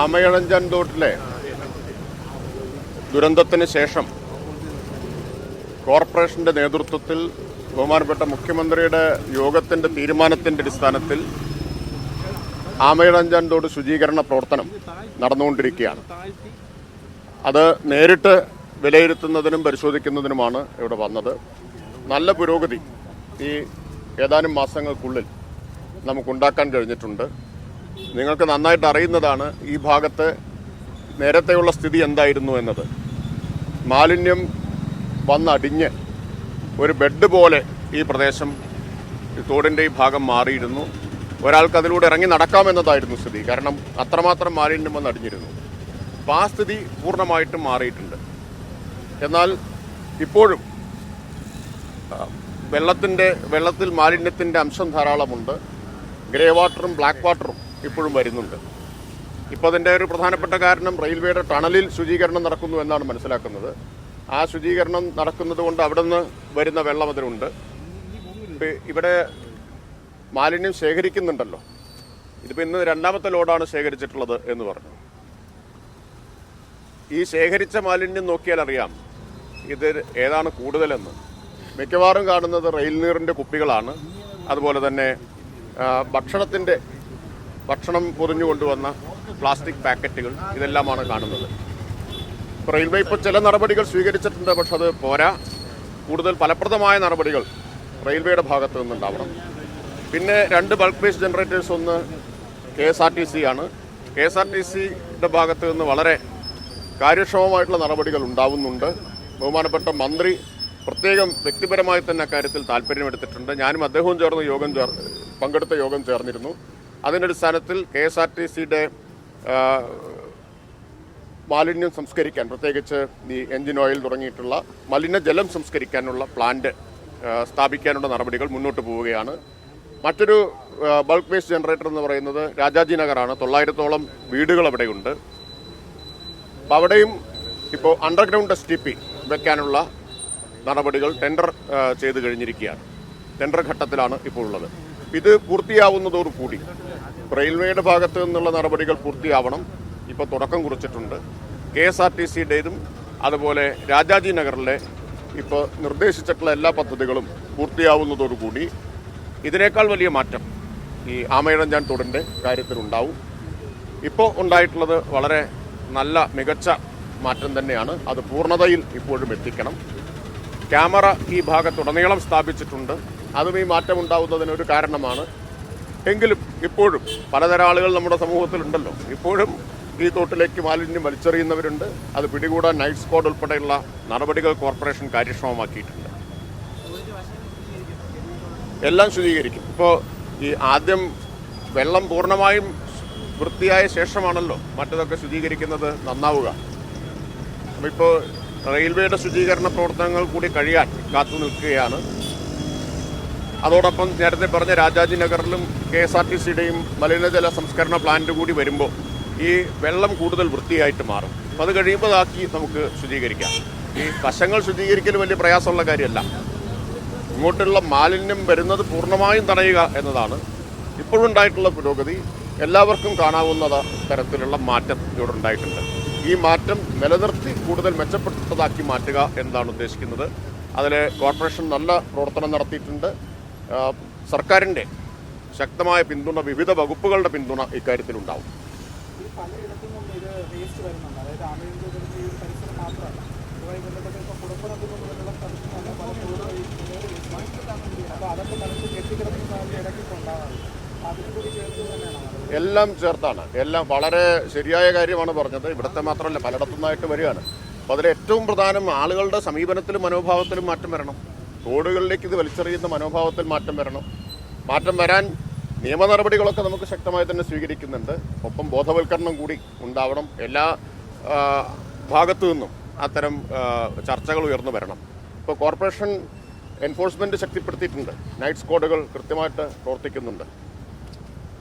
ആമയിഴഞ്ചാൻ തോട്ടിലെ ദുരന്തത്തിന് ശേഷം കോർപ്പറേഷന്റെ നേതൃത്വത്തിൽ ബഹുമാനപ്പെട്ട മുഖ്യമന്ത്രിയുടെ യോഗത്തിന്റെ തീരുമാനത്തിന്റെ അടിസ്ഥാനത്തിൽ ആമയിഴഞ്ചാൻ തോട് ശുചീകരണ പ്രവർത്തനം നടന്നുകൊണ്ടിരിക്കുകയാണ്. അത് നേരിട്ട് വിലയിരുത്തുന്നതിനും പരിശോധിക്കുന്നതിനുമാണ് ഇവിടെ വന്നത്. നല്ല പുരോഗതി ഈ ഏതാനും മാസങ്ങൾക്കുള്ളിൽ നമുക്കുണ്ടാക്കാൻ കഴിഞ്ഞിട്ടുണ്ട്. നിങ്ങൾക്ക് നന്നായിട്ട് അറിയുന്നതാണ് ഈ ഭാഗത്ത് നേരത്തെയുള്ള സ്ഥിതി എന്തായിരുന്നു എന്നത്. മാലിന്യം വന്നടിഞ്ഞ് ഒരു ബെഡ് പോലെ ഈ പ്രദേശം തോടിൻ്റെ ഈ ഭാഗം മാറിയിരുന്നു. ഒരാൾക്ക് അതിലൂടെ ഇറങ്ങി നടക്കാമെന്നതായിരുന്നു സ്ഥിതി. കാരണം അത്രമാത്രം മാലിന്യം വന്നടിഞ്ഞിരുന്നു. അപ്പോൾ ആ സ്ഥിതി പൂർണ്ണമായിട്ടും മാറിയിട്ടുണ്ട്. എന്നാൽ ഇപ്പോഴും വെള്ളത്തിൽ മാലിന്യത്തിൻ്റെ അംശം ധാരാളമുണ്ട്. ഗ്രേ വാട്ടറും ബ്ലാക്ക് വാട്ടറും ഇപ്പോഴും വരുന്നുണ്ട്. ഇപ്പോൾ അതിൻ്റെ ഒരു പ്രധാനപ്പെട്ട കാരണം റെയിൽവേയുടെ ടണലിൽ ശുചീകരണം നടക്കുന്നു എന്നാണ് മനസ്സിലാക്കുന്നത്. ആ ശുചീകരണം നടക്കുന്നത് കൊണ്ട് അവിടെ നിന്ന് വരുന്ന വെള്ളം അതിലുണ്ട്. ഇവിടെ മാലിന്യം ശേഖരിക്കുന്നുണ്ടല്ലോ. ഇതിപ്പോൾ ഇന്ന് രണ്ടാമത്തെ ലോഡാണ് ശേഖരിച്ചിട്ടുള്ളത് എന്ന് പറഞ്ഞു. ഈ ശേഖരിച്ച മാലിന്യം നോക്കിയാൽ അറിയാം ഇത് ഏതാണ് കൂടുതലെന്ന്. മിക്കവാറും കാണുന്നത് റെയിൽ നീറിൻ്റെ കുപ്പികളാണ്. അതുപോലെ തന്നെ ഭക്ഷണം പൊതിഞ്ഞു കൊണ്ടുവന്ന പ്ലാസ്റ്റിക് പാക്കറ്റുകൾ, ഇതെല്ലാമാണ് കാണുന്നത്. റെയിൽവേ ഇപ്പോൾ ചില നടപടികൾ സ്വീകരിച്ചിട്ടുണ്ട്. പക്ഷെ അത് പോരാ. കൂടുതൽ ഫലപ്രദമായ നടപടികൾ റെയിൽവേയുടെ ഭാഗത്തു നിന്നുണ്ടാവണം. പിന്നെ 2 ബൾക്ക് വേസ്റ്റ് ജനറേറ്റേഴ്സ്, ഒന്ന് KSRTC ആണ്. KSRTCയുടെ ഭാഗത്ത് നിന്ന് വളരെ കാര്യക്ഷമമായിട്ടുള്ള നടപടികൾ ഉണ്ടാവുന്നുണ്ട്. ബഹുമാനപ്പെട്ട മന്ത്രി പ്രത്യേകം വ്യക്തിപരമായി തന്നെ അക്കാര്യത്തിൽ താല്പര്യമെടുത്തിട്ടുണ്ട്. ഞാനും അദ്ദേഹവും ചേർന്ന് പങ്കെടുത്ത യോഗം ചേർന്നിരുന്നു. അതിൻ്റെ അടിസ്ഥാനത്തിൽ KSRTCയുടെ മാലിന്യം സംസ്കരിക്കാൻ, പ്രത്യേകിച്ച് ഈ എൻജിൻ ഓയിൽ തുടങ്ങിയിട്ടുള്ള മലിനജലം സംസ്കരിക്കാനുള്ള പ്ലാന്റ് സ്ഥാപിക്കാനുള്ള നടപടികൾ മുന്നോട്ട് പോവുകയാണ്. മറ്റൊരു ബൾക്ക് വേസ്റ്റ് ജനറേറ്റർ എന്ന് പറയുന്നത് രാജാജി നഗറാണ്. 900ഓളം വീടുകൾ അവിടെയുണ്ട്. അപ്പോൾ അവിടെയും ഇപ്പോൾ അണ്ടർഗ്രൗണ്ട് STP വെക്കാനുള്ള നടപടികൾ ടെൻഡർ ചെയ്ത് കഴിഞ്ഞിരിക്കുകയാണ്. ടെൻഡർ ഘട്ടത്തിലാണ് ഇപ്പോൾ ഉള്ളത്. ഇത് പൂർത്തിയാവുന്നതോടുകൂടി റെയിൽവേയുടെ ഭാഗത്തു നിന്നുള്ള നടപടികൾ പൂർത്തിയാവണം. ഇപ്പോൾ തുടക്കം കുറിച്ചിട്ടുണ്ട്. KSRTCയുടേതും അതുപോലെ രാജാജി നഗറിലെ ഇപ്പോൾ നിർദ്ദേശിച്ചിട്ടുള്ള എല്ലാ പദ്ധതികളും പൂർത്തിയാവുന്നതോടുകൂടി ഇതിനേക്കാൾ വലിയ മാറ്റം ഈ ആമയിഴഞ്ചാൻ തോടിൻ്റെ കാര്യത്തിലുണ്ടാവും. ഇപ്പോൾ ഉണ്ടായിട്ടുള്ളത് വളരെ നല്ല മികച്ച മാറ്റം തന്നെയാണ്. അത് പൂർണ്ണതയിൽ ഇപ്പോഴും എത്തിക്കണം. ക്യാമറ ഈ ഭാഗത്തുടനീളം സ്ഥാപിച്ചിട്ടുണ്ട്. അതും ഈ മാറ്റം ഉണ്ടാവുന്നതിനൊരു കാരണമാണ്. എങ്കിലും ഇപ്പോഴും പലതരം ആളുകൾ നമ്മുടെ സമൂഹത്തിലുണ്ടല്ലോ. ഇപ്പോഴും ഈ തോട്ടിലേക്ക് മാലിന്യം വലിച്ചെറിയുന്നവരുണ്ട്. അത് പിടികൂടാൻ നൈറ്റ് സ്ക്വാഡ് ഉൾപ്പെടെയുള്ള നടപടികൾ കോർപ്പറേഷൻ കാര്യക്ഷമമാക്കിയിട്ടുണ്ട്. എല്ലാം ശുചീകരിക്കും. ഇപ്പോൾ ഈ ആദ്യം വെള്ളം പൂർണ്ണമായും വൃത്തിയായ ശേഷമാണല്ലോ മറ്റതൊക്കെ ശുചീകരിക്കുന്നത് നന്നാവുക. ഇപ്പോൾ റെയിൽവേയുടെ ശുചീകരണ പ്രവർത്തനങ്ങൾ കൂടി കഴിയാൻ കാത്തു നിൽക്കുകയാണ്. അതോടൊപ്പം നേരത്തെ പറഞ്ഞ രാജാജി നഗറിലും KSRTCയുടെയും മലിനജല സംസ്കരണ പ്ലാന്റ് കൂടി വരുമ്പോൾ ഈ വെള്ളം കൂടുതൽ വൃത്തിയായിട്ട് മാറും. അപ്പം അത് കഴിയുമ്പോൾ അതാക്കി നമുക്ക് ശുചീകരിക്കാം. ഈ വശങ്ങൾ ശുചീകരിക്കൽ വലിയ പ്രയാസമുള്ള കാര്യമല്ല. ഇങ്ങോട്ടുള്ള മാലിന്യം വരുന്നത് പൂർണ്ണമായും തടയുക എന്നതാണ് ഇപ്പോഴുണ്ടായിട്ടുള്ള പുരോഗതി. എല്ലാവർക്കും കാണാവുന്ന തരത്തിലുള്ള മാറ്റം ഇവിടെ ഉണ്ടായിട്ടുണ്ട്. ഈ മാറ്റം നിലനിർത്തി കൂടുതൽ മെച്ചപ്പെട്ടതാക്കി മാറ്റുക എന്നതാണ് ഉദ്ദേശിക്കുന്നത്. അതിൽ കോർപ്പറേഷൻ നല്ല പ്രവർത്തനം നടത്തിയിട്ടുണ്ട്. സർക്കാരിൻ്റെ ശക്തമായ പിന്തുണ, വിവിധ വകുപ്പുകളുടെ പിന്തുണ ഇക്കാര്യത്തിലുണ്ടാവും. എല്ലാം ചേർത്താണ്. എല്ലാം വളരെ ശരിയായ കാര്യമാണ് പറഞ്ഞത്. ഇവിടുത്തെ മാത്രമല്ല, പലയിടത്തുനിന്നായിട്ട് വരികയാണ്. അപ്പോൾ അതിൽ ഏറ്റവും പ്രധാനം ആളുകളുടെ സമീപനത്തിലും മനോഭാവത്തിലും മാറ്റം വരണം. തോടുകളിലേക്ക് ഇത് വലിച്ചെറിയുന്ന മനോഭാവത്തിൽ മാറ്റം വരണം. മാറ്റം വരാൻ നിയമ നടപടികളൊക്കെ നമുക്ക് ശക്തമായി തന്നെ സ്വീകരിക്കുന്നുണ്ട്. ഒപ്പം ബോധവൽക്കരണം കൂടി ഉണ്ടാവണം. എല്ലാ ഭാഗത്തു നിന്നും അത്തരം ചർച്ചകൾ ഉയർന്നു വരണം. ഇപ്പോൾ കോർപ്പറേഷൻ എൻഫോഴ്സ്മെൻറ്റ് ശക്തിപ്പെടുത്തിയിട്ടുണ്ട്. നൈറ്റ് സ്ക്വാഡുകൾ കൃത്യമായിട്ട് പ്രവർത്തിക്കുന്നുണ്ട്.